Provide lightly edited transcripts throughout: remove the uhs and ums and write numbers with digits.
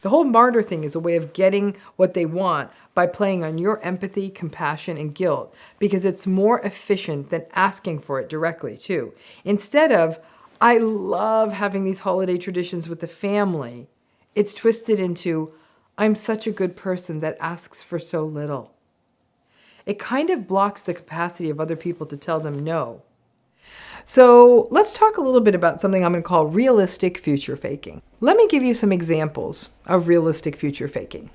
The whole martyr thing is a way of getting what they want by playing on your empathy, compassion, and guilt, because it's more efficient than asking for it directly, too. Instead of, I love having these holiday traditions with the family, it's twisted into, I'm such a good person that asks for so little. It kind of blocks the capacity of other people to tell them no. So let's talk a little bit about something I'm going to call realistic future faking. Let me give you some examples of realistic future faking.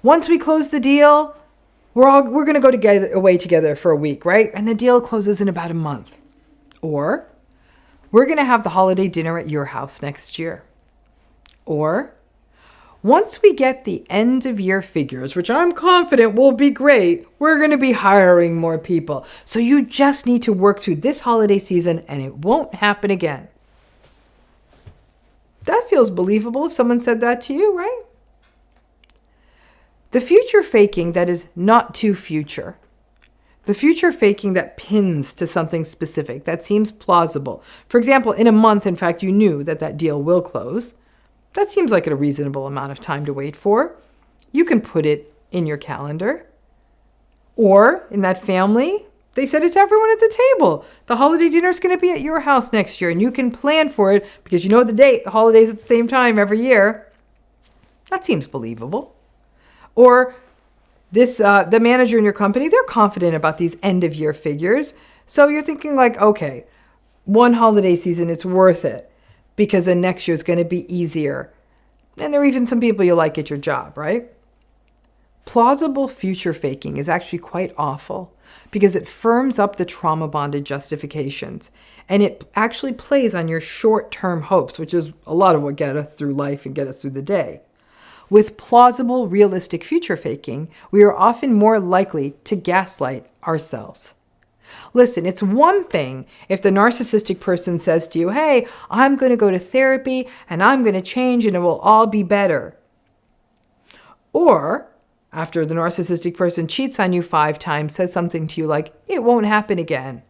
Once we close the deal, we're going to go away together for a week, right? And the deal closes in about a month. Or we're going to have the holiday dinner at your house next year. Or once we get the end of year figures, which I'm confident will be great, we're going to be hiring more people. So you just need to work through this holiday season and it won't happen again. That feels believable if someone said that to you, right? The future faking that is not too future. The future faking that pins to something specific, that seems plausible. For example, in a month, in fact, you knew that that deal will close. That seems like a reasonable amount of time to wait for. You can put it in your calendar. Or in that family, they said it to everyone at the table. The holiday dinner is going to be at your house next year, and you can plan for it because you know the date. The holiday's at the same time every year. That seems believable. Or the manager in your company, they're confident about these end of year figures. So you're thinking like, okay, one holiday season, it's worth it because then next year is going to be easier. And there are even some people you like at your job, right? Plausible future faking is actually quite awful because it firms up the trauma-bonded justifications. And it actually plays on your short-term hopes, which is a lot of what get us through life and get us through the day. With plausible, realistic future faking, we are often more likely to gaslight ourselves. Listen, it's one thing if the narcissistic person says to you, hey, I'm going to go to therapy and I'm going to change and it will all be better. Or after the narcissistic person cheats on you 5 times, says something to you like, it won't happen again.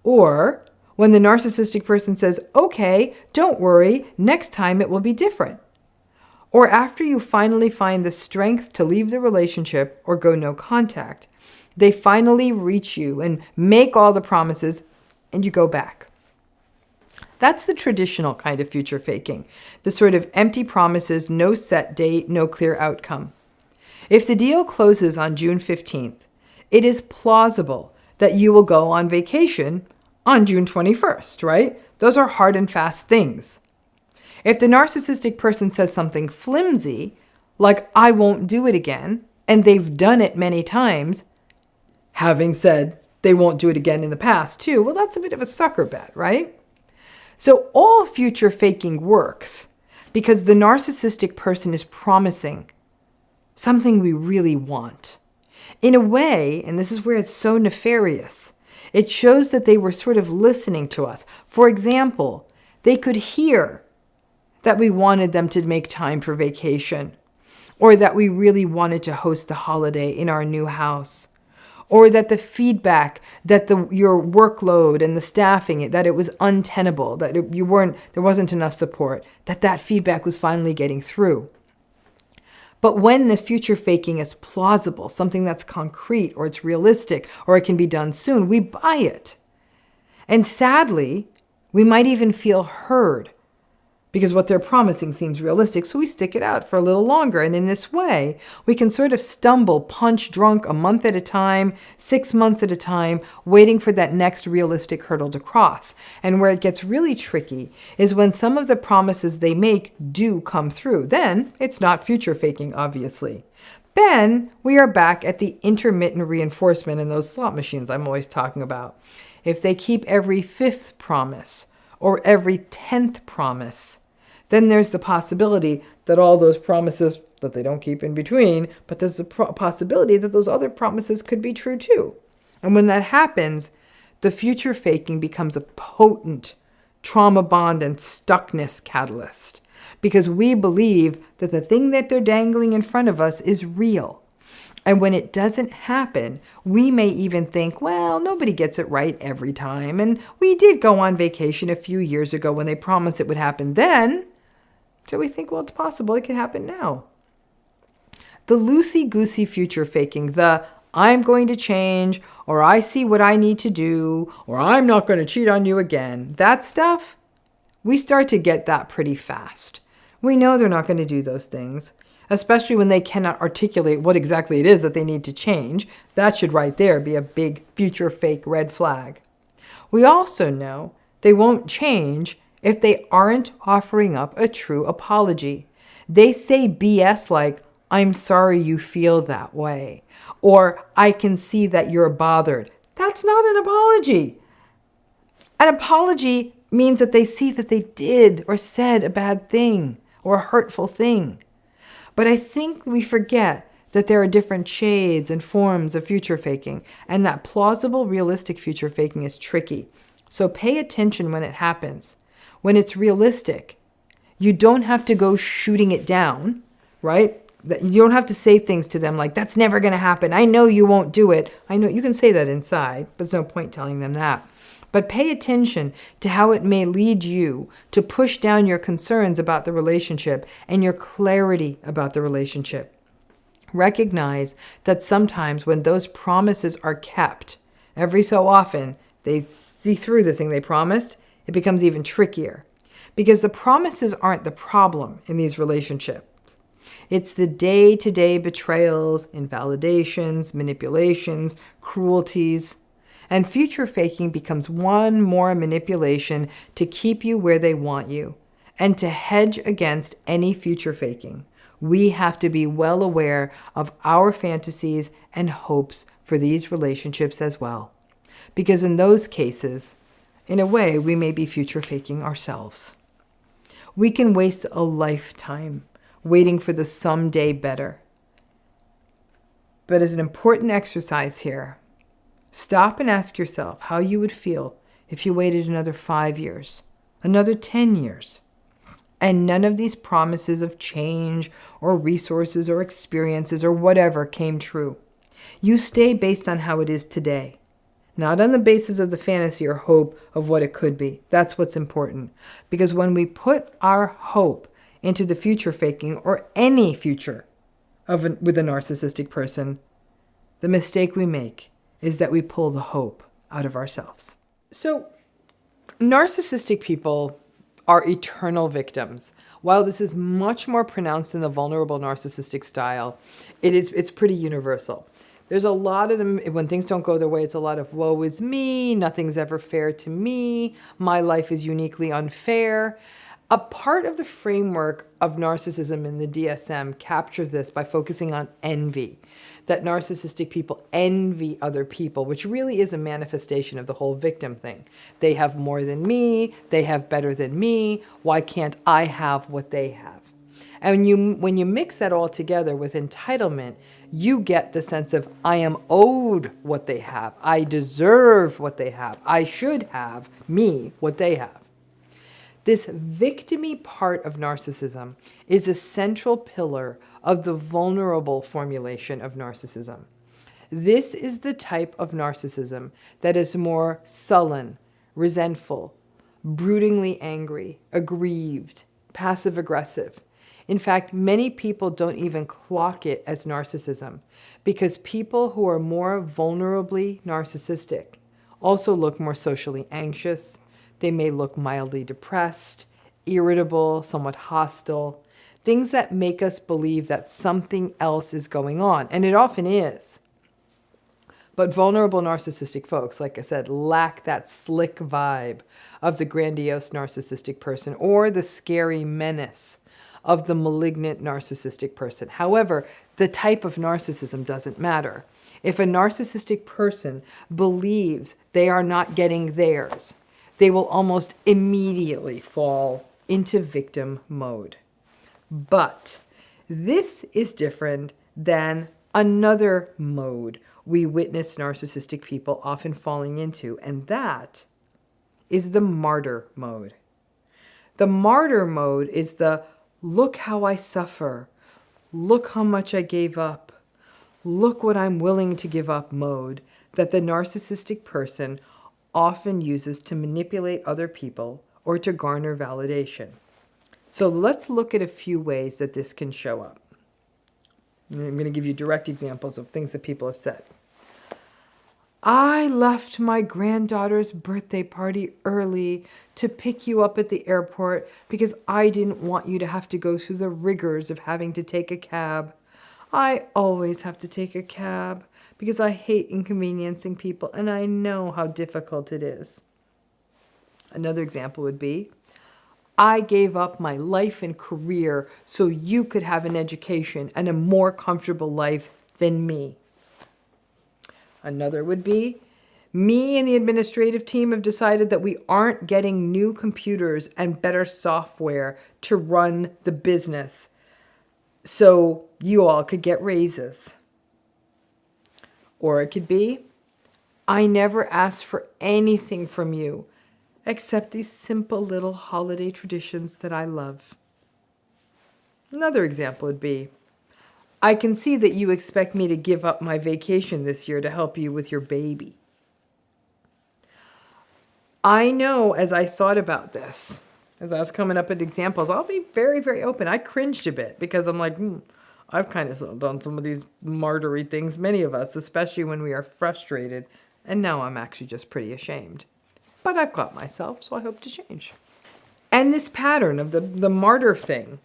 Or when the narcissistic person says, okay, don't worry, next time it will be different. Or after you finally find the strength to leave the relationship or go no contact, they finally reach you and make all the promises and you go back. That's the traditional kind of future faking, the sort of empty promises, no set date, no clear outcome. If the deal closes on June 15th, it is plausible that you will go on vacation on June 21st, right? Those are hard and fast things. If the narcissistic person says something flimsy, like, I won't do it again, and they've done it many times, having said they won't do it again in the past too, well, that's a bit of a sucker bet, right? So all future faking works because the narcissistic person is promising something we really want. In a way, and this is where it's so nefarious, it shows that they were sort of listening to us. For example, they could hear that we wanted them to make time for vacation, or that we really wanted to host the holiday in our new house, or that the feedback that your workload and the staffing, that it was untenable, that there wasn't enough support, that feedback was finally getting through. But when the future faking is plausible, something that's concrete, or it's realistic, or it can be done soon, we buy it. And sadly, we might even feel heard because what they're promising seems realistic, so we stick it out for a little longer. And in this way, we can sort of stumble, punch drunk a month at a time, 6 months at a time, waiting for that next realistic hurdle to cross. And where it gets really tricky is when some of the promises they make do come through. Then it's not future faking, obviously. Then we are back at the intermittent reinforcement in those slot machines I'm always talking about. If they keep every 5th promise or every 10th promise, then there's the possibility that all those promises that they don't keep in between, but there's a possibility that those other promises could be true too. And when that happens, the future faking becomes a potent trauma bond and stuckness catalyst because we believe that the thing that they're dangling in front of us is real. And when it doesn't happen, we may even think, well, nobody gets it right every time. And we did go on vacation a few years ago when they promised it would happen then. So we think, well, it's possible it could happen now. The loosey-goosey future faking, the I'm going to change, or I see what I need to do, or I'm not going to cheat on you again, that stuff, we start to get that pretty fast. We know they're not going to do those things, especially when they cannot articulate what exactly it is that they need to change. That should right there be a big future fake red flag. We also know they won't change if they aren't offering up a true apology. They say BS like, I'm sorry you feel that way, or I can see that you're bothered. That's not an apology. An apology means that they see that they did or said a bad thing or a hurtful thing. But I think we forget that there are different shades and forms of future faking, and that plausible, realistic future faking is tricky. So pay attention when it happens. When it's realistic, you don't have to go shooting it down, right? You don't have to say things to them like, that's never going to happen. I know you won't do it. I know you can say that inside, but there's no point telling them that. But pay attention to how it may lead you to push down your concerns about the relationship and your clarity about the relationship. Recognize that sometimes when those promises are kept, every so often, they see through the thing they promised, it becomes even trickier. Because the promises aren't the problem in these relationships. It's the day-to-day betrayals, invalidations, manipulations, cruelties. And future faking becomes one more manipulation to keep you where they want you. And to hedge against any future faking, we have to be well aware of our fantasies and hopes for these relationships as well. Because in those cases, in a way, we may be future faking ourselves. We can waste a lifetime waiting for the someday better. But as an important exercise here, stop and ask yourself how you would feel if you waited another 5 years, another 10 years, and none of these promises of change or resources or experiences or whatever came true. You stay based on how it is today, not on the basis of the fantasy or hope of what it could be. That's what's important. Because when we put our hope into the future faking or any future with a narcissistic person, the mistake we make is that we pull the hope out of ourselves. So narcissistic people are eternal victims. While this is much more pronounced in the vulnerable narcissistic style, it's pretty universal. There's a lot of them, when things don't go their way, it's a lot of woe is me, nothing's ever fair to me, my life is uniquely unfair. A part of the framework of narcissism in the DSM captures this by focusing on envy, that narcissistic people envy other people, which really is a manifestation of the whole victim thing. They have more than me, they have better than me, why can't I have what they have? And when you mix that all together with entitlement, you get the sense of, I am owed what they have, I deserve what they have, I should have me what they have. This victim-y part of narcissism is a central pillar of the vulnerable formulation of narcissism. This is the type of narcissism that is more sullen, resentful, broodingly angry, aggrieved, passive-aggressive. In fact, many people don't even clock it as narcissism because people who are more vulnerably narcissistic also look more socially anxious. They may look mildly depressed, irritable, somewhat hostile, things that make us believe that something else is going on, and it often is. But vulnerable narcissistic folks, like I said, lack that slick vibe of the grandiose narcissistic person or the scary menace of the malignant narcissistic person. However, the type of narcissism doesn't matter. If a narcissistic person believes they are not getting theirs, they will almost immediately fall into victim mode. But this is different than another mode we witness narcissistic people often falling into, and that is the martyr mode. The martyr mode is the look how I suffer, look how much I gave up, look what I'm willing to give up mode that the narcissistic person often uses to manipulate other people or to garner validation. So let's look at a few ways that this can show up. I'm going to give you direct examples of things that people have said. I left my granddaughter's birthday party early to pick you up at the airport because I didn't want you to have to go through the rigors of having to take a cab. I always have to take a cab because I hate inconveniencing people and I know how difficult it is. Another example would be, I gave up my life and career so you could have an education and a more comfortable life than me. Another would be, me and the administrative team have decided that we aren't getting new computers and better software to run the business, so you all could get raises. Or it could be, I never asked for anything from you except these simple little holiday traditions that I love. Another example would be, I can see that you expect me to give up my vacation this year to help you with your baby. I know, as I thought about this, as I was coming up with examples, I'll be very, very open. I cringed a bit because I'm like, I've kind of done some of these martyry things, many of us, especially when we are frustrated. And now I'm actually just pretty ashamed. But I've caught myself, so I hope to change. And this pattern of the martyr thing,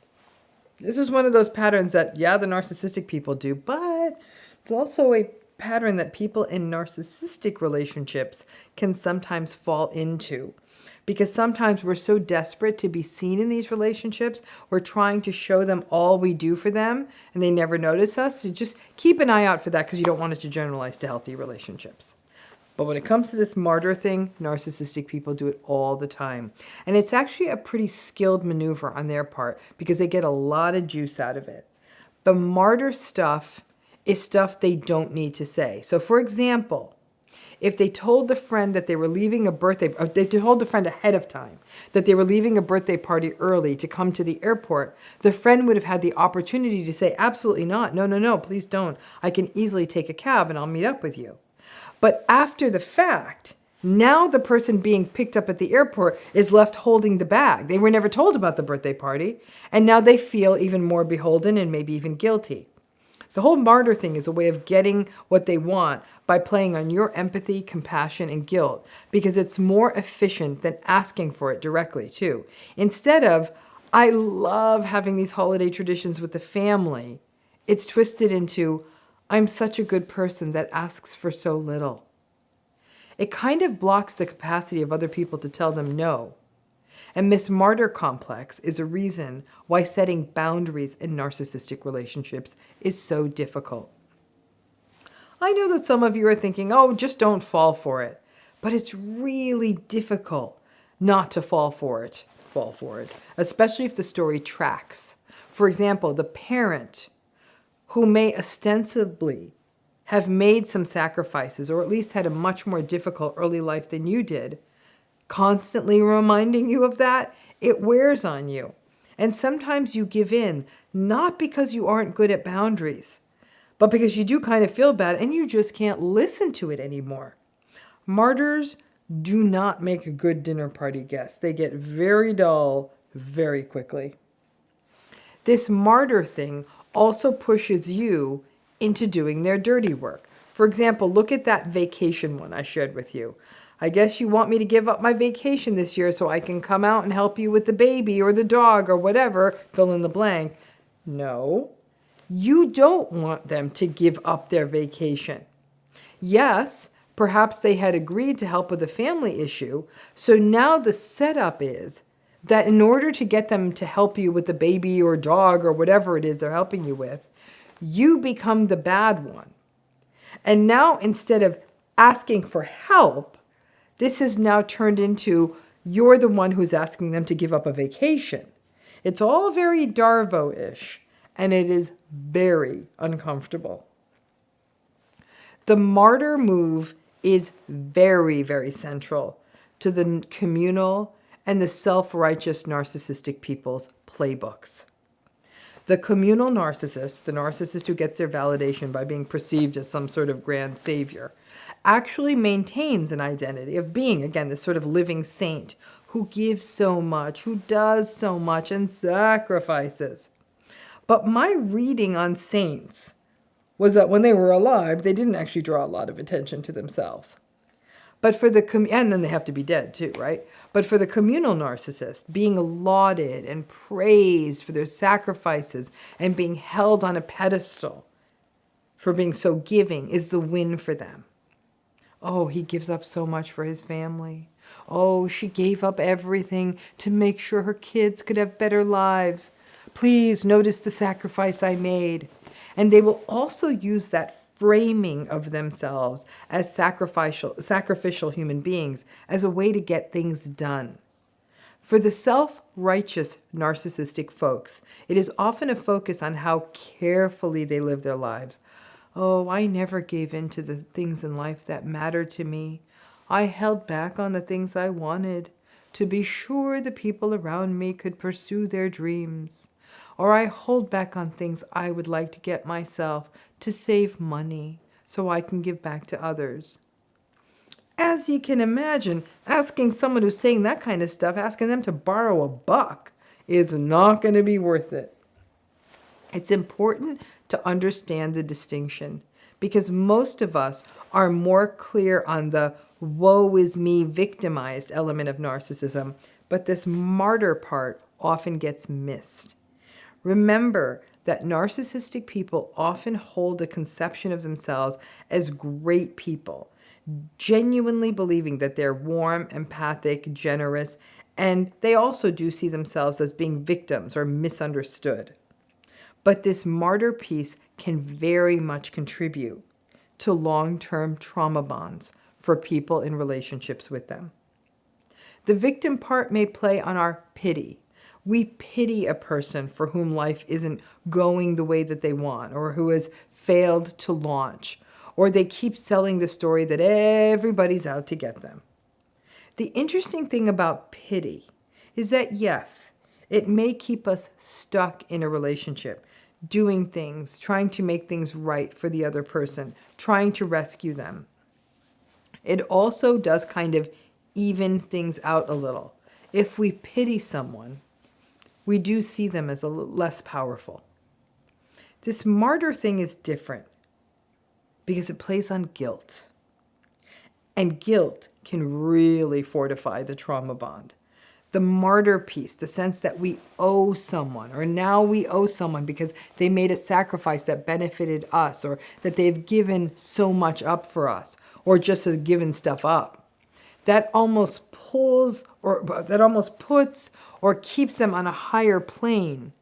this is one of those patterns that, yeah, the narcissistic people do, but it's also a pattern that people in narcissistic relationships can sometimes fall into. Because sometimes we're so desperate to be seen in these relationships, we're trying to show them all we do for them, and they never notice us. So just keep an eye out for that because you don't want it to generalize to healthy relationships. But when it comes to this martyr thing, narcissistic people do it all the time. And it's actually a pretty skilled maneuver on their part because they get a lot of juice out of it. The martyr stuff is stuff they don't need to say. So for example, if they told the friend that they were leaving a birthday, or they told the friend ahead of time that they were leaving a birthday party early to come to the airport, the friend would have had the opportunity to say, absolutely not. No, no, no, please don't. I can easily take a cab and I'll meet up with you. But after the fact, now the person being picked up at the airport is left holding the bag. They were never told about the birthday party, and now they feel even more beholden and maybe even guilty. The whole martyr thing is a way of getting what they want by playing on your empathy, compassion, and guilt, because it's more efficient than asking for it directly, too. Instead of, I love having these holiday traditions with the family, it's twisted into, I'm such a good person that asks for so little. It kind of blocks the capacity of other people to tell them no. And this martyr complex is a reason why setting boundaries in narcissistic relationships is so difficult. I know that some of you are thinking, oh, just don't fall for it. But it's really difficult not to fall for it, especially if the story tracks. For example, the parent who may ostensibly have made some sacrifices or at least had a much more difficult early life than you did, constantly reminding you of that, it wears on you. And sometimes you give in, not because you aren't good at boundaries, but because you do kind of feel bad and you just can't listen to it anymore. Martyrs do not make a good dinner party guest. They get very dull very quickly. This martyr thing also pushes you into doing their dirty work. For example, look at that vacation one I shared with you. I guess you want me to give up my vacation this year so I can come out and help you with the baby or the dog or whatever, fill in the blank. No, you don't want them to give up their vacation. Yes, perhaps they had agreed to help with a family issue, so now the setup is that in order to get them to help you with the baby or dog or whatever it is they're helping you with, you become the bad one. And now instead of asking for help, this has now turned into you're the one who's asking them to give up a vacation. It's all very Darvo-ish, and it is very uncomfortable. The martyr move is very, very central to the communal and the self-righteous narcissistic people's playbooks. The communal narcissist, the narcissist who gets their validation by being perceived as some sort of grand savior, actually maintains an identity of being, again, this sort of living saint who gives so much, who does so much and sacrifices. But my reading on saints was that when they were alive, they didn't actually draw a lot of attention to themselves. But for the, and then they have to be dead too, right? But for the communal narcissist, being lauded and praised for their sacrifices and being held on a pedestal for being so giving is the win for them. Oh, he gives up so much for his family. Oh, she gave up everything to make sure her kids could have better lives. Please notice the sacrifice I made. And they will also use that framing of themselves as sacrificial human beings as a way to get things done. For the self-righteous narcissistic folks, it is often a focus on how carefully they live their lives. Oh, I never gave in to the things in life that mattered to me. I held back on the things I wanted to be sure the people around me could pursue their dreams. Or I hold back on things I would like to get myself to save money so I can give back to others. As you can imagine, asking someone who's saying that kind of stuff, asking them to borrow $1 is not going to be worth it. It's important to understand the distinction because most of us are more clear on the woe is me victimized element of narcissism, but this martyr part often gets missed. Remember that narcissistic people often hold a conception of themselves as great people, genuinely believing that they're warm, empathic, generous, and they also do see themselves as being victims or misunderstood. But this martyr piece can very much contribute to long-term trauma bonds for people in relationships with them. The victim part may play on our pity. We pity a person for whom life isn't going the way that they want, or who has failed to launch, or they keep selling the story that everybody's out to get them. The interesting thing about pity is that, yes, it may keep us stuck in a relationship, doing things, trying to make things right for the other person, trying to rescue them. It also does kind of even things out a little. If we pity someone, we do see them as a little less powerful. This martyr thing is different because it plays on guilt. And guilt can really fortify the trauma bond. The martyr piece, the sense that we owe someone, or now we owe someone because they made a sacrifice that benefited us, or that they've given so much up for us, or just has given stuff up. That almost pulls, or that almost puts or keeps them on a higher plane.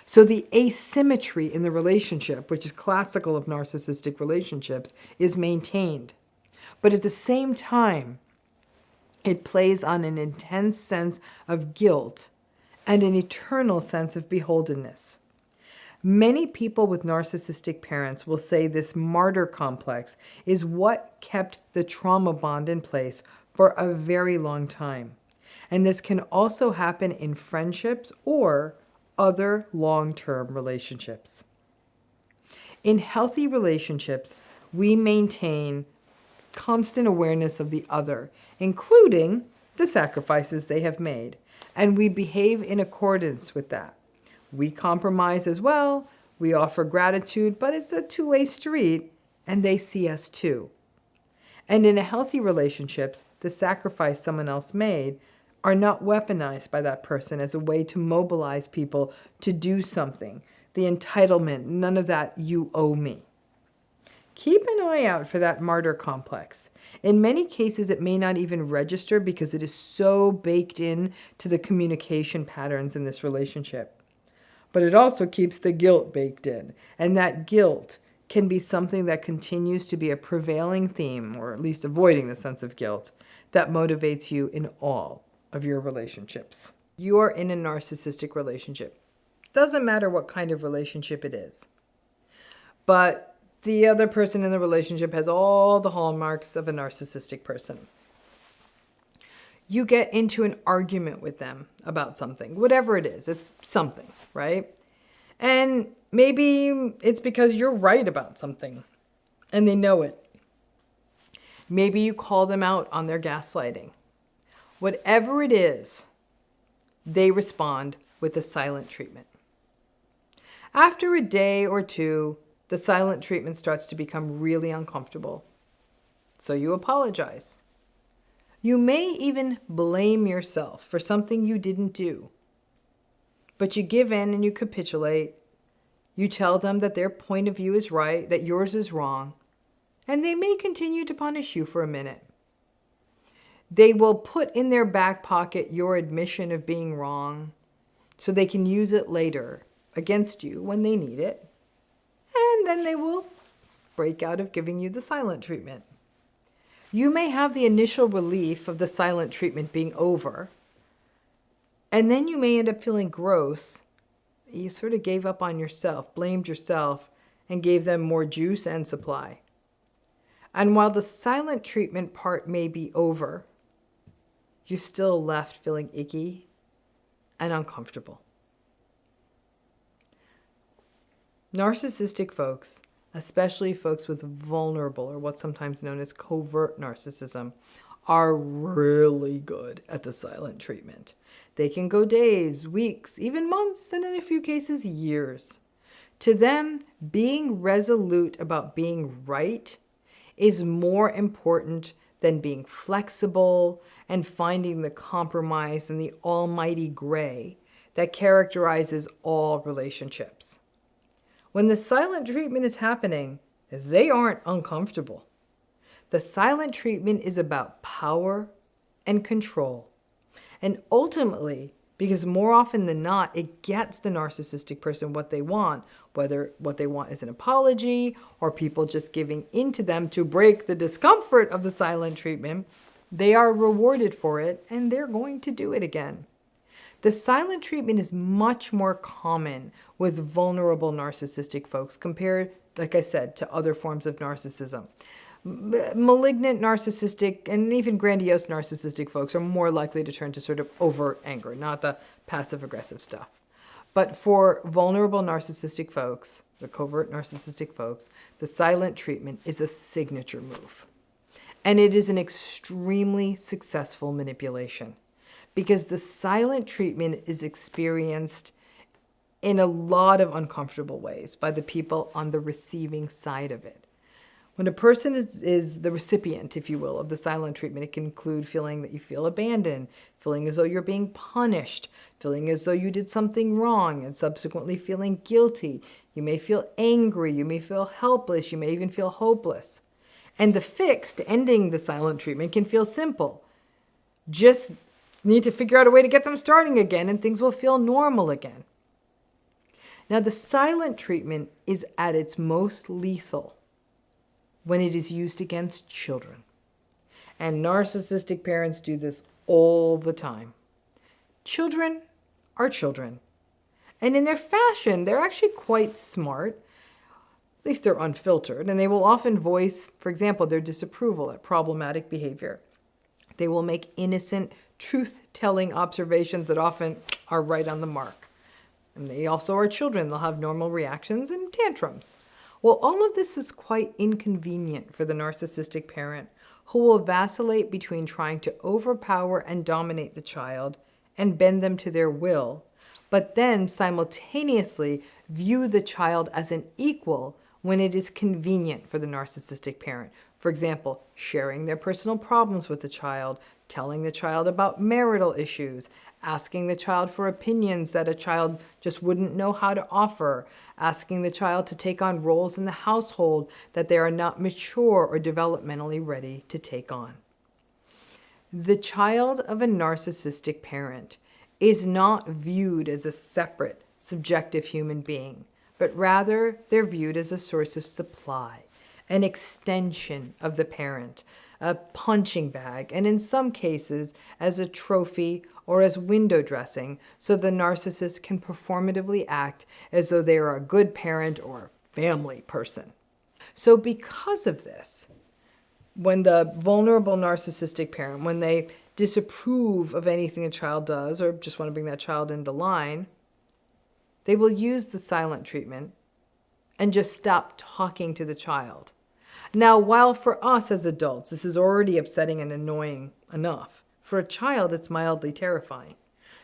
So the asymmetry in the relationship, which is classical of narcissistic relationships, is maintained. But at the same time, it plays on an intense sense of guilt and an eternal sense of beholdenness. Many people with narcissistic parents will say this martyr complex is what kept the trauma bond in place for a very long time. And this can also happen in friendships or other long-term relationships. In healthy relationships, we maintain constant awareness of the other, including the sacrifices they have made, and we behave in accordance with that. We compromise as well, we offer gratitude, but it's a two-way street, and they see us too. And in a healthy relationships, the sacrifice someone else made are not weaponized by that person as a way to mobilize people to do something. The entitlement, none of that, you owe me. Keep an eye out for that martyr complex. In many cases, it may not even register because it is so baked in to the communication patterns in this relationship. But it also keeps the guilt baked in, and that guilt can be something that continues to be a prevailing theme, or at least avoiding the sense of guilt, that motivates you in all of your relationships. You are in a narcissistic relationship. Doesn't matter what kind of relationship it is. But the other person in the relationship has all the hallmarks of a narcissistic person. You get into an argument with them about something, whatever it is, it's something, right? And maybe it's because you're right about something and they know it. Maybe you call them out on their gaslighting. Whatever it is, they respond with the silent treatment. After a day or two, the silent treatment starts to become really uncomfortable. So you apologize. You may even blame yourself for something you didn't do. But you give in and you capitulate. You tell them that their point of view is right, that yours is wrong, and they may continue to punish you for a minute. They will put in their back pocket your admission of being wrong so they can use it later against you when they need it. And then they will break out of giving you the silent treatment. You may have the initial relief of the silent treatment being over, and then you may end up feeling gross. You sort of gave up on yourself, blamed yourself, and gave them more juice and supply. And while the silent treatment part may be over, you're still left feeling icky and uncomfortable. Narcissistic folks, especially folks with vulnerable or what's sometimes known as covert narcissism, are really good at the silent treatment. They can go days, weeks, even months, and in a few cases, years. To them, being resolute about being right is more important than being flexible and finding the compromise and the almighty gray that characterizes all relationships. When the silent treatment is happening, they aren't uncomfortable. The silent treatment is about power and control. And ultimately, because more often than not, it gets the narcissistic person what they want, whether what they want is an apology or people just giving in to them to break the discomfort of the silent treatment, they are rewarded for it and they're going to do it again. The silent treatment is much more common with vulnerable narcissistic folks compared, like I said, to other forms of narcissism. Malignant narcissistic and even grandiose narcissistic folks are more likely to turn to sort of overt anger, not the passive-aggressive stuff. But for vulnerable narcissistic folks, the covert narcissistic folks, the silent treatment is a signature move. And it is an extremely successful manipulation because the silent treatment is experienced in a lot of uncomfortable ways by the people on the receiving side of it. When a person is the recipient, if you will, of the silent treatment, it can include feeling that you feel abandoned, feeling as though you're being punished, feeling as though you did something wrong, and subsequently feeling guilty. You may feel angry, you may feel helpless, you may even feel hopeless. And the fix to ending the silent treatment can feel simple. Just need to figure out a way to get them starting again, and things will feel normal again. Now, the silent treatment is at its most lethal when it is used against children. And narcissistic parents do this all the time. Children are children. And in their fashion, they're actually quite smart. At least they're unfiltered. And they will often voice, for example, their disapproval at problematic behavior. They will make innocent, truth-telling observations that often are right on the mark. And they also are children. They'll have normal reactions and tantrums. Well, all of this is quite inconvenient for the narcissistic parent who will vacillate between trying to overpower and dominate the child and bend them to their will, but then simultaneously view the child as an equal when it is convenient for the narcissistic parent. For example, sharing their personal problems with the child, telling the child about marital issues, asking the child for opinions that a child just wouldn't know how to offer, asking the child to take on roles in the household that they are not mature or developmentally ready to take on. The child of a narcissistic parent is not viewed as a separate, subjective human being, but rather they're viewed as a source of supply, an extension of the parent, a punching bag, and in some cases as a trophy or as window dressing, so the narcissist can performatively act as though they are a good parent or family person. So because of this, when the vulnerable narcissistic parent, when they disapprove of anything a child does or just want to bring that child into line, they will use the silent treatment and just stop talking to the child. Now, while for us as adults, this is already upsetting and annoying enough, For a child, it's mildly terrifying.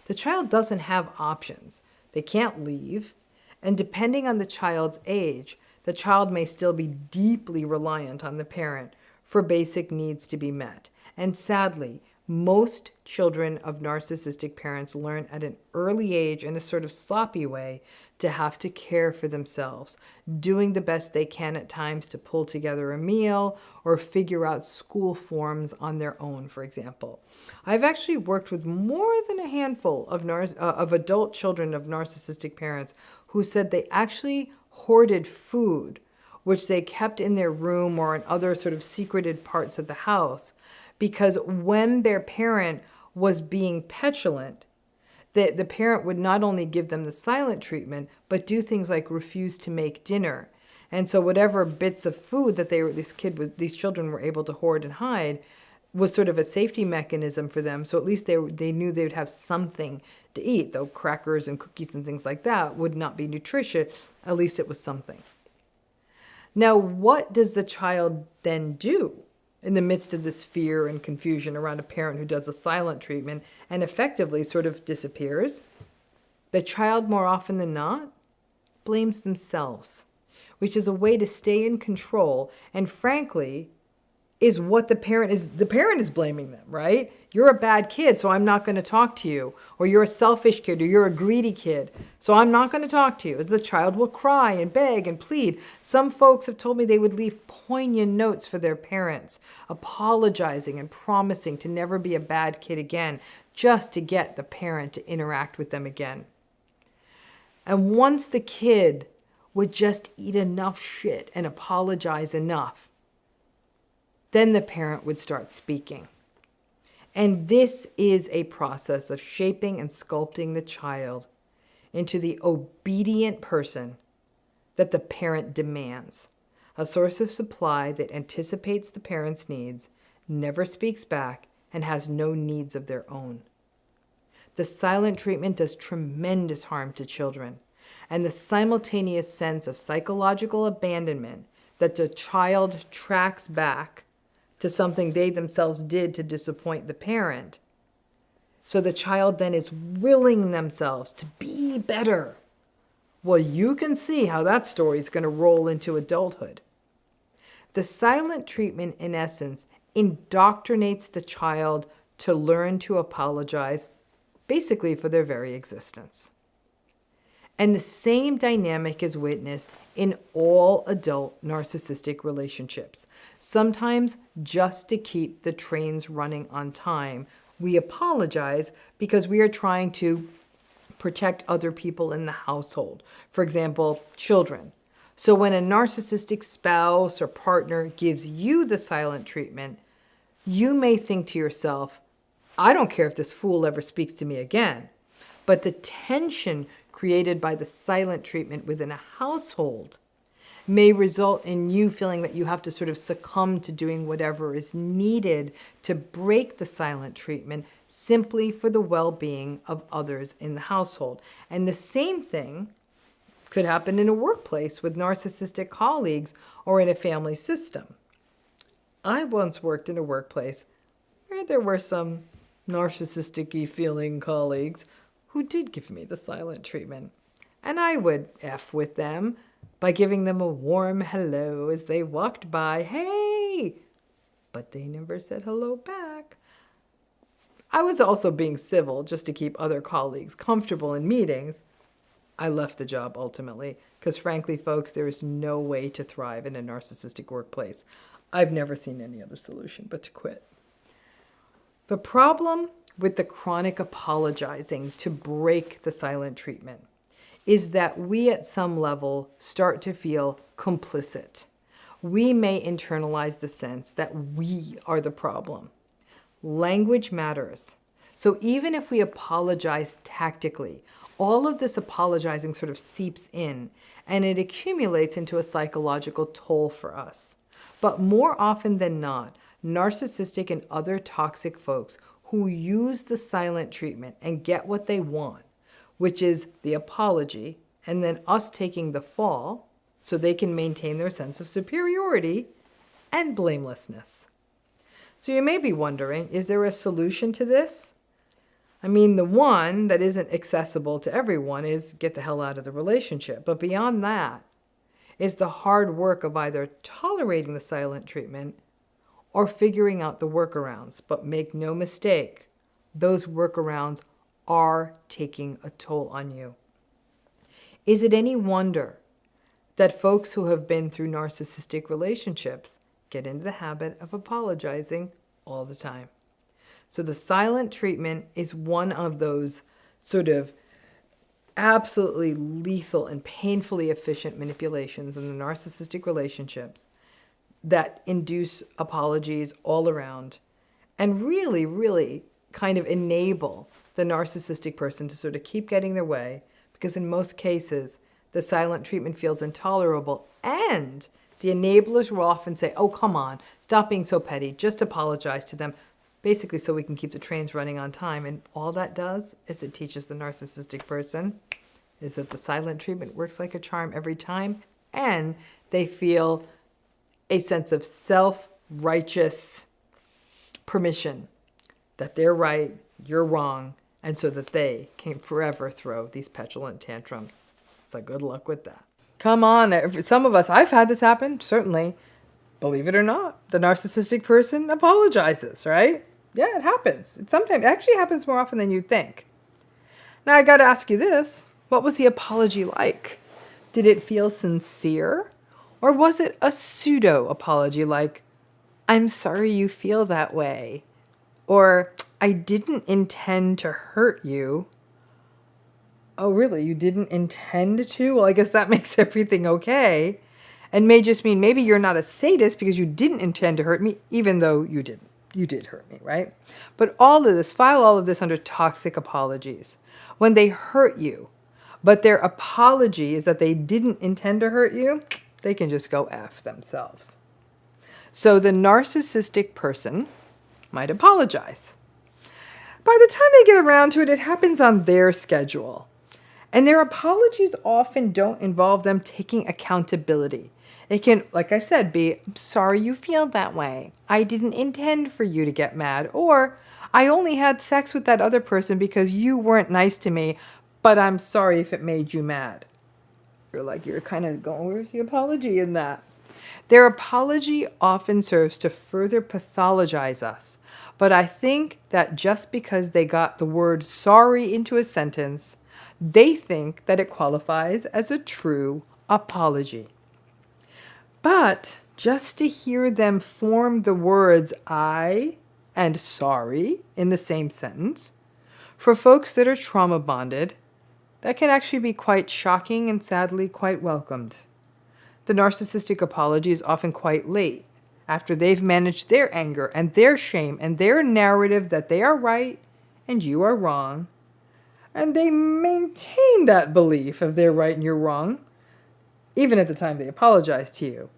The child doesn't have options. They can't leave. And depending on the child's age, the child may still be deeply reliant on the parent for basic needs to be met. And sadly, most children of narcissistic parents learn at an early age in a sort of sloppy way to have to care for themselves, doing the best they can at times to pull together a meal or figure out school forms on their own, for example. I've actually worked with more than a handful of adult children of narcissistic parents who said they actually hoarded food, which they kept in their room or in other sort of secreted parts of the house, because when their parent was being petulant, the parent would not only give them the silent treatment, but do things like refuse to make dinner. And so whatever bits of food that these children were able to hoard and hide was sort of a safety mechanism for them. So at least they knew they would have something to eat, though crackers and cookies and things like that would not be nutritious. At least it was something. Now, what does the child then do in the midst of this fear and confusion around a parent who does a silent treatment and effectively sort of disappears? The child, more often than not, blames themselves, which is a way to stay in control, and frankly, is what the parent is blaming them, right? You're a bad kid, so I'm not going to talk to you. Or you're a selfish kid, or you're a greedy kid, so I'm not going to talk to you. As the child will cry and beg and plead. Some folks have told me they would leave poignant notes for their parents, apologizing and promising to never be a bad kid again, just to get the parent to interact with them again. And once the kid would just eat enough shit and apologize enough, then the parent would start speaking. And this is a process of shaping and sculpting the child into the obedient person that the parent demands, a source of supply that anticipates the parent's needs, never speaks back, and has no needs of their own. The silent treatment does tremendous harm to children, and the simultaneous sense of psychological abandonment that the child tracks back to something they themselves did to disappoint the parent. So the child then is willing themselves to be better. Well, you can see how that story is going to roll into adulthood. The silent treatment, in essence, indoctrinates the child to learn to apologize, basically for their very existence. And the same dynamic is witnessed in all adult narcissistic relationships. Sometimes just to keep the trains running on time, we apologize because we are trying to protect other people in the household. For example, children. So when a narcissistic spouse or partner gives you the silent treatment, you may think to yourself, I don't care if this fool ever speaks to me again. But the tension created by the silent treatment within a household may result in you feeling that you have to sort of succumb to doing whatever is needed to break the silent treatment simply for the well-being of others in the household. And the same thing could happen in a workplace with narcissistic colleagues or in a family system. I once worked in a workplace where there were some narcissistic-y feeling colleagues who did give me the silent treatment. And I would F with them by giving them a warm hello as they walked by. Hey! But they never said hello back. I was also being civil just to keep other colleagues comfortable in meetings. I left the job ultimately because frankly, folks, there is no way to thrive in a narcissistic workplace. I've never seen any other solution but to quit. The problem with the chronic apologizing to break the silent treatment is that we at some level start to feel complicit. We may internalize the sense that we are the problem. Language matters. So even if we apologize tactically, all of this apologizing sort of seeps in and it accumulates into a psychological toll for us. But more often than not, narcissistic and other toxic folks who use the silent treatment and get what they want, which is the apology, and then us taking the fall so they can maintain their sense of superiority and blamelessness. So you may be wondering, is there a solution to this? I mean, the one that isn't accessible to everyone is get the hell out of the relationship. But beyond that is the hard work of either tolerating the silent treatment or figuring out the workarounds. But make no mistake, those workarounds are taking a toll on you. Is it any wonder that folks who have been through narcissistic relationships get into the habit of apologizing all the time? So the silent treatment is one of those sort of absolutely lethal and painfully efficient manipulations in the narcissistic relationships that induce apologies all around and really, really kind of enable the narcissistic person to sort of keep getting their way, because in most cases, the silent treatment feels intolerable, and the enablers will often say, oh, come on, stop being so petty, just apologize to them, basically so we can keep the trains running on time. And all that does is it teaches the narcissistic person is that the silent treatment works like a charm every time, and they feel a sense of self-righteous permission that they're right, you're wrong, and so that they can forever throw these petulant tantrums. So good luck with that. Come on, some of us, I've had this happen, certainly. Believe it or not, the narcissistic person apologizes, right? Yeah, it happens. It sometimes actually happens more often than you'd think. Now I got to ask you this. What was the apology like? Did it feel sincere? Or was it a pseudo apology like, I'm sorry you feel that way? Or, I didn't intend to hurt you. Oh, really? You didn't intend to? Well, I guess that makes everything okay. And may just mean maybe you're not a sadist because you didn't intend to hurt me, even though you didn't. You did hurt me, right? But all of this, file all of this under toxic apologies. When they hurt you, but their apology is that they didn't intend to hurt you, they can just go F themselves. So the narcissistic person might apologize. By the time they get around to it, it happens on their schedule. And their apologies often don't involve them taking accountability. It can, like I said, be, I'm sorry you feel that way. I didn't intend for you to get mad. Or, I only had sex with that other person because you weren't nice to me, but I'm sorry if it made you mad. You're kind of going, where's the apology in that? Their apology often serves to further pathologize us. But I think that just because they got the word sorry into a sentence, they think that it qualifies as a true apology. But just to hear them form the words I and sorry in the same sentence, for folks that are trauma bonded, that can actually be quite shocking and sadly quite welcomed. The narcissistic apology is often quite late, after they've managed their anger and their shame and their narrative that they are right and you are wrong, and they maintain that belief of they're right and you're wrong, even at the time they apologize to you.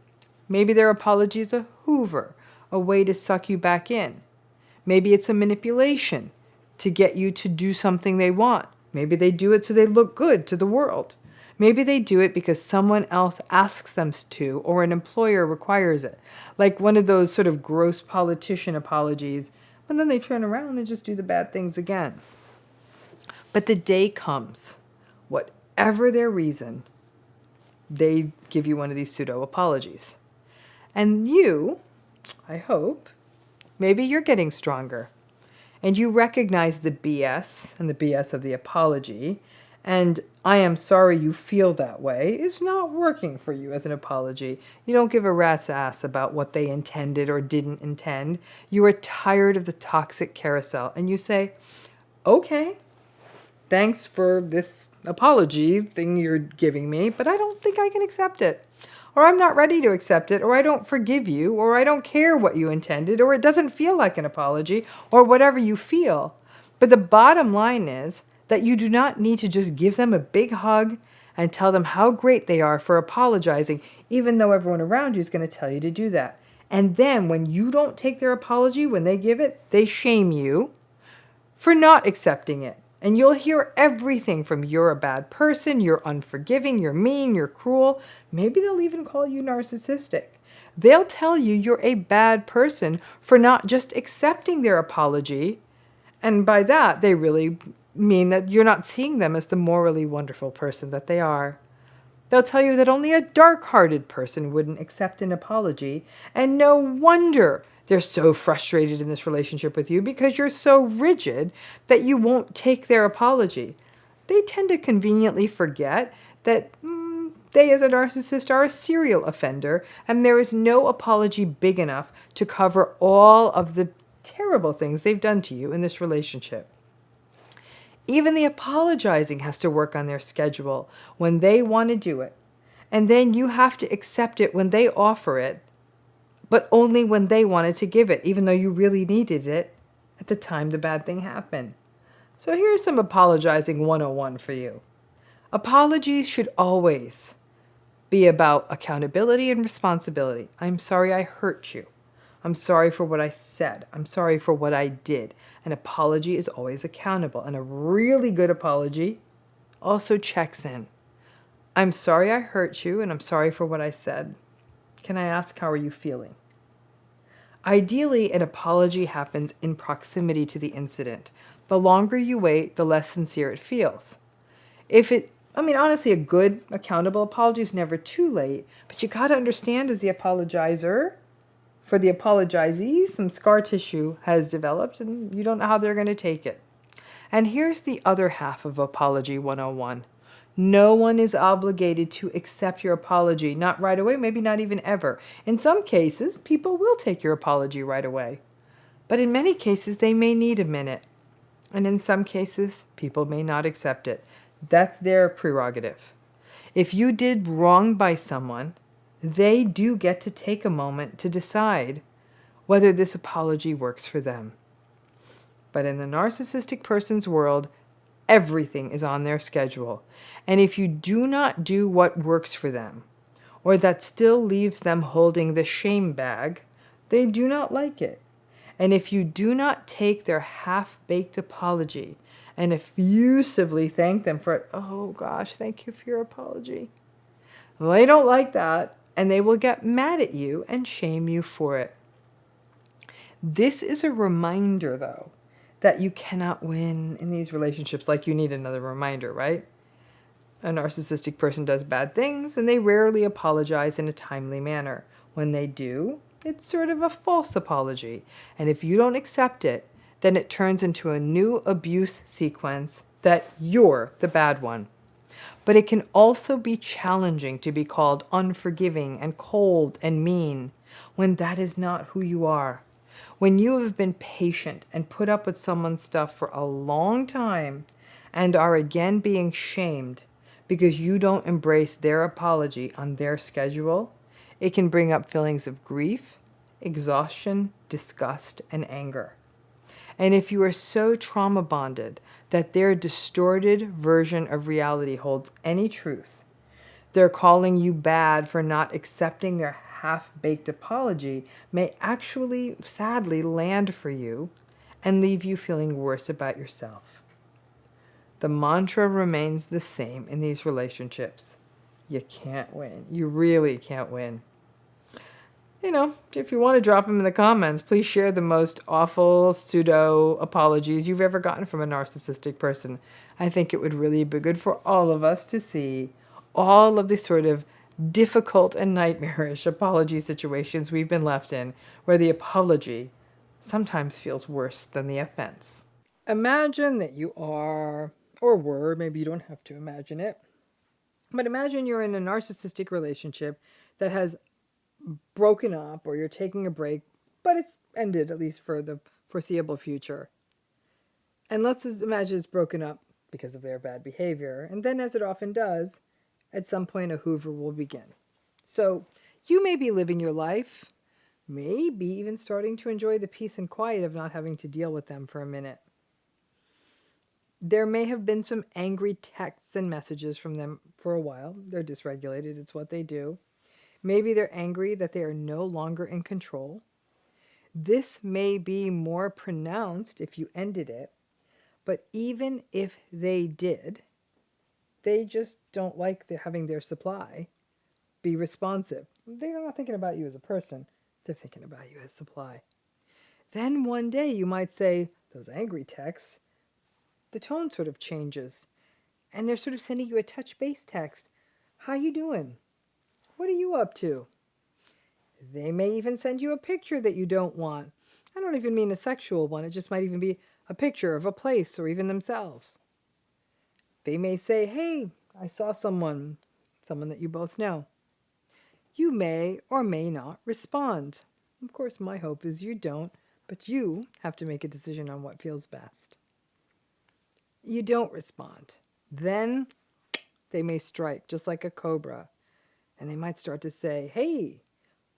Maybe their apology is a hoover, a way to suck you back in. Maybe it's a manipulation to get you to do something they want. Maybe they do it so they look good to the world. Maybe they do it because someone else asks them to, or an employer requires it. Like one of those sort of gross politician apologies, and then they turn around and just do the bad things again. But the day comes, whatever their reason, they give you one of these pseudo apologies. And you, I hope, maybe you're getting stronger. And you recognize the BS and the BS of the apology, and I am sorry you feel that way is not working for you as an apology. You don't give a rat's ass about what they intended or didn't intend. You are tired of the toxic carousel, and you say, okay, thanks for this apology thing you're giving me, but I don't think I can accept it. Or I'm not ready to accept it, or I don't forgive you, or I don't care what you intended, or it doesn't feel like an apology, or whatever you feel. But the bottom line is that you do not need to just give them a big hug and tell them how great they are for apologizing, even though everyone around you is going to tell you to do that. And then when you don't take their apology, when they give it, they shame you for not accepting it. And you'll hear everything from "you're a bad person," "you're unforgiving," "you're mean," "you're cruel." Maybe they'll even call you narcissistic. They'll tell you you're a bad person for not just accepting their apology. And by that, they really mean that you're not seeing them as the morally wonderful person that they are. They'll tell you that only a dark-hearted person wouldn't accept an apology, and no wonder they're so frustrated in this relationship with you because you're so rigid that you won't take their apology. They tend to conveniently forget that they, as a narcissist, are a serial offender, and there is no apology big enough to cover all of the terrible things they've done to you in this relationship. Even the apologizing has to work on their schedule when they want to do it. And then you have to accept it when they offer it, but only when they wanted to give it, even though you really needed it at the time the bad thing happened. So here's some apologizing 101 for you. Apologies should always be about accountability and responsibility. I'm sorry I hurt you. I'm sorry for what I said. I'm sorry for what I did. An apology is always accountable. And a really good apology also checks in. I'm sorry I hurt you, and I'm sorry for what I said. Can I ask, how are you feeling? Ideally, an apology happens in proximity to the incident. The longer you wait, the less sincere it feels. Honestly, a good, accountable apology is never too late, but you got to understand, as the apologizer, for the apologizee, some scar tissue has developed and you don't know how they're going to take it. And here's the other half of Apology 101. No one is obligated to accept your apology, not right away, maybe not even ever. In some cases, people will take your apology right away. But in many cases, they may need a minute. And in some cases, people may not accept it. That's their prerogative. If you did wrong by someone, they do get to take a moment to decide whether this apology works for them. But in the narcissistic person's world, everything is on their schedule. And if you do not do what works for them, or that still leaves them holding the shame bag, they do not like it. And if you do not take their half-baked apology and effusively thank them for it, "Oh gosh, thank you for your apology," well, they don't like that, and they will get mad at you and shame you for it. This is a reminder, though, that you cannot win in these relationships. Like, you need another reminder, right? A narcissistic person does bad things, and they rarely apologize in a timely manner. When they do, it's sort of a false apology. And if you don't accept it, then it turns into a new abuse sequence that you're the bad one. But it can also be challenging to be called unforgiving and cold and mean when that is not who you are. When you have been patient and put up with someone's stuff for a long time and are again being shamed because you don't embrace their apology on their schedule, it can bring up feelings of grief, exhaustion, disgust, and anger. And if you are so trauma bonded that their distorted version of reality holds any truth, their calling you bad for not accepting their half-baked apology may actually, sadly, land for you and leave you feeling worse about yourself. The mantra remains the same in these relationships. You can't win. You really can't win. If you want to drop them in the comments, please share the most awful pseudo apologies you've ever gotten from a narcissistic person. I think it would really be good for all of us to see all of the sort of difficult and nightmarish apology situations we've been left in, where the apology sometimes feels worse than the offense. Imagine that you are, or were, maybe you don't have to imagine it, but imagine you're in a narcissistic relationship that has broken up, or you're taking a break, but it's ended, at least for the foreseeable future. And let's just imagine it's broken up because of their bad behavior. And then, as it often does, at some point a hoover will begin. So you may be living your life, maybe even starting to enjoy the peace and quiet of not having to deal with them for a minute. There may have been some angry texts and messages from them for a while. They're dysregulated, it's what they do. Maybe they're angry that they are no longer in control. This may be more pronounced if you ended it, But even if they did, they just don't like having their supply be responsive. They're not thinking about you as a person. They're thinking about you as supply. Then one day you might say, those angry texts, the tone sort of changes. And they're sort of sending you a touch base text. How you doing? What are you up to? They may even send you a picture that you don't want. I don't even mean a sexual one. It just might even be a picture of a place or even themselves. They may say, hey, I saw someone that you both know. You may or may not respond. Of course, my hope is you don't, but you have to make a decision on what feels best. You don't respond. Then they may strike, just like a cobra, and they might start to say, hey,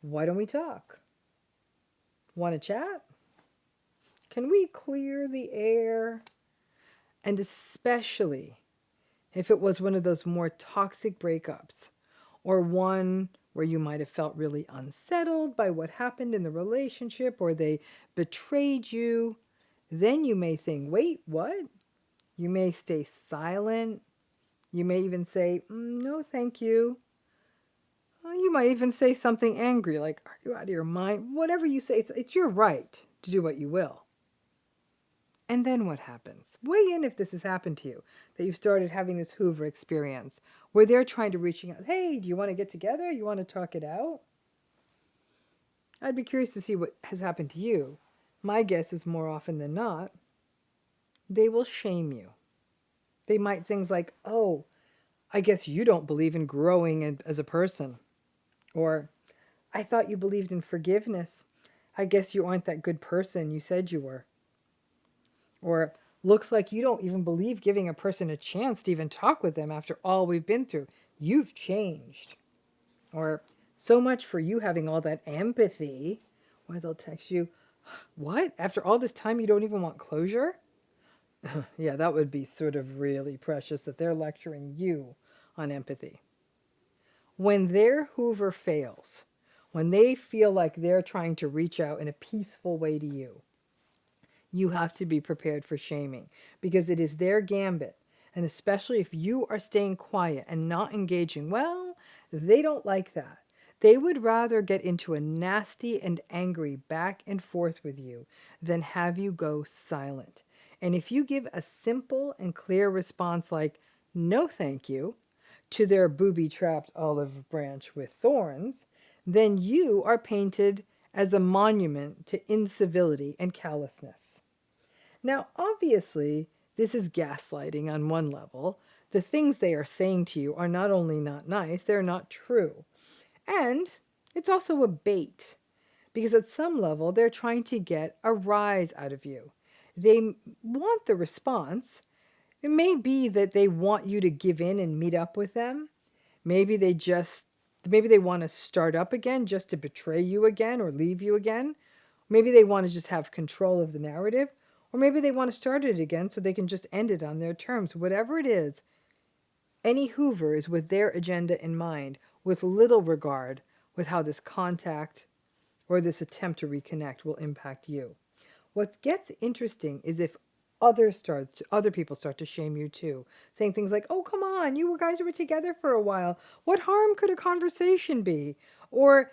why don't we talk? Want to chat? Can we clear the air? And especially if it was one of those more toxic breakups, or one where you might have felt really unsettled by what happened in the relationship, or they betrayed you, then you may think, wait, what? You may stay silent. You may even say, no, thank you. You might even say something angry, like, are you out of your mind? Whatever you say, it's your right to do what you will. And then what happens? Weigh in if this has happened to you, that you've started having this Hoover experience, where they're trying to reach out, hey, do you want to get together? You want to talk it out? I'd be curious to see what has happened to you. My guess is more often than not, they will shame you. They might things like, oh, I guess you don't believe in growing as a person. Or, I thought you believed in forgiveness. I guess you aren't that good person you said you were. Or, looks like you don't even believe giving a person a chance to even talk with them after all we've been through. You've changed. Or, so much for you having all that empathy. Or they'll text you, what? After all this time you don't even want closure? Yeah, that would be sort of really precious that they're lecturing you on empathy. When their Hoover fails, when they feel like they're trying to reach out in a peaceful way to you, you have to be prepared for shaming, because it is their gambit. And especially if you are staying quiet and not engaging, well, they don't like that. They would rather get into a nasty and angry back and forth with you than have you go silent. And if you give a simple and clear response like, no thank you, to their booby-trapped olive branch with thorns, then you are painted as a monument to incivility and callousness. Now, obviously, this is gaslighting on one level. The things they are saying to you are not only not nice, they're not true. And it's also a bait, because at some level, they're trying to get a rise out of you. They want the response. It may be that they want you to give in and meet up with them. Maybe they want to start up again just to betray you again or leave you again. Maybe they want to just have control of the narrative. Or maybe they want to start it again so they can just end it on their terms. Whatever it is, any Hoover is with their agenda in mind, with little regard with how this contact or this attempt to reconnect will impact you. What gets interesting is if other people start to shame you too, saying things like, oh, come on, you guys were together for a while. What harm could a conversation be? Or,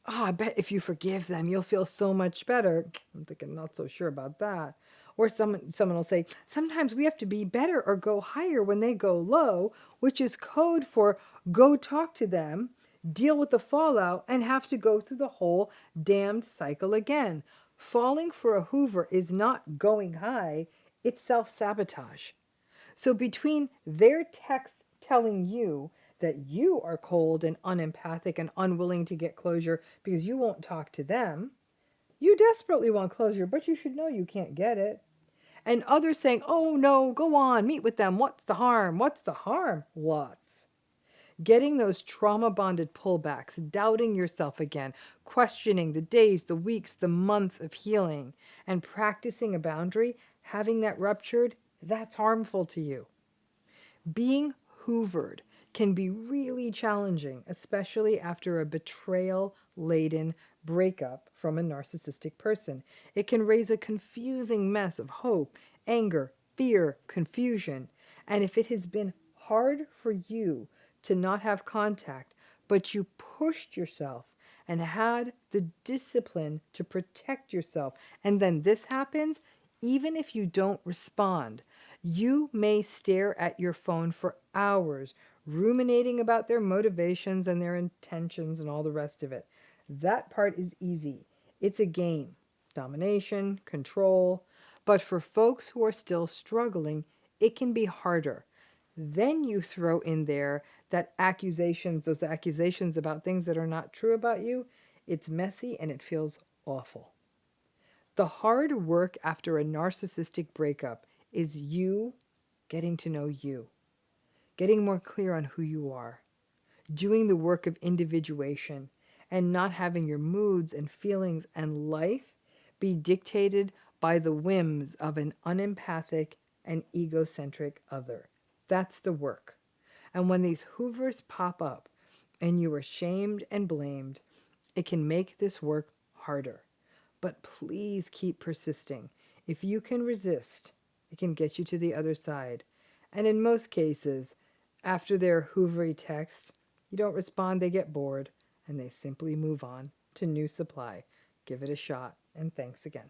oh, I bet if you forgive them, you'll feel so much better. I'm thinking, not so sure about that. Or someone will say, sometimes we have to be better or go higher when they go low, which is code for go talk to them, deal with the fallout, and have to go through the whole damned cycle again. Falling for a Hoover is not going high, it's self-sabotage. So between their texts telling you that you are cold and unempathic and unwilling to get closure because you won't talk to them, you desperately want closure, but you should know you can't get it. And others saying, oh no, go on, meet with them. What's the harm? What's the harm? Lots. Getting those trauma-bonded pullbacks, doubting yourself again, questioning the days, the weeks, the months of healing, and practicing a boundary, having that ruptured, that's harmful to you. Being hoovered can be really challenging, especially after a betrayal-laden breakup from a narcissistic person. It can raise a confusing mess of hope, anger, fear, confusion. And if it has been hard for you to not have contact, but you pushed yourself and had the discipline to protect yourself, and then this happens, even if you don't respond, you may stare at your phone for hours, ruminating about their motivations and their intentions and all the rest of it. That part is easy. It's a game. Domination, control. But for folks who are still struggling, it can be harder. Then you throw in there those accusations about things that are not true about you. It's messy and it feels awful. The hard work after a narcissistic breakup is you getting to know you, getting more clear on who you are, doing the work of individuation, and not having your moods and feelings and life be dictated by the whims of an unempathic and egocentric other. That's the work. And when these hoovers pop up and you are shamed and blamed, it can make this work harder. But please keep persisting. If you can resist, it can get you to the other side. And in most cases, after their hoovery text, you don't respond, they get bored, and they simply move on to new supply. Give it a shot, and thanks again.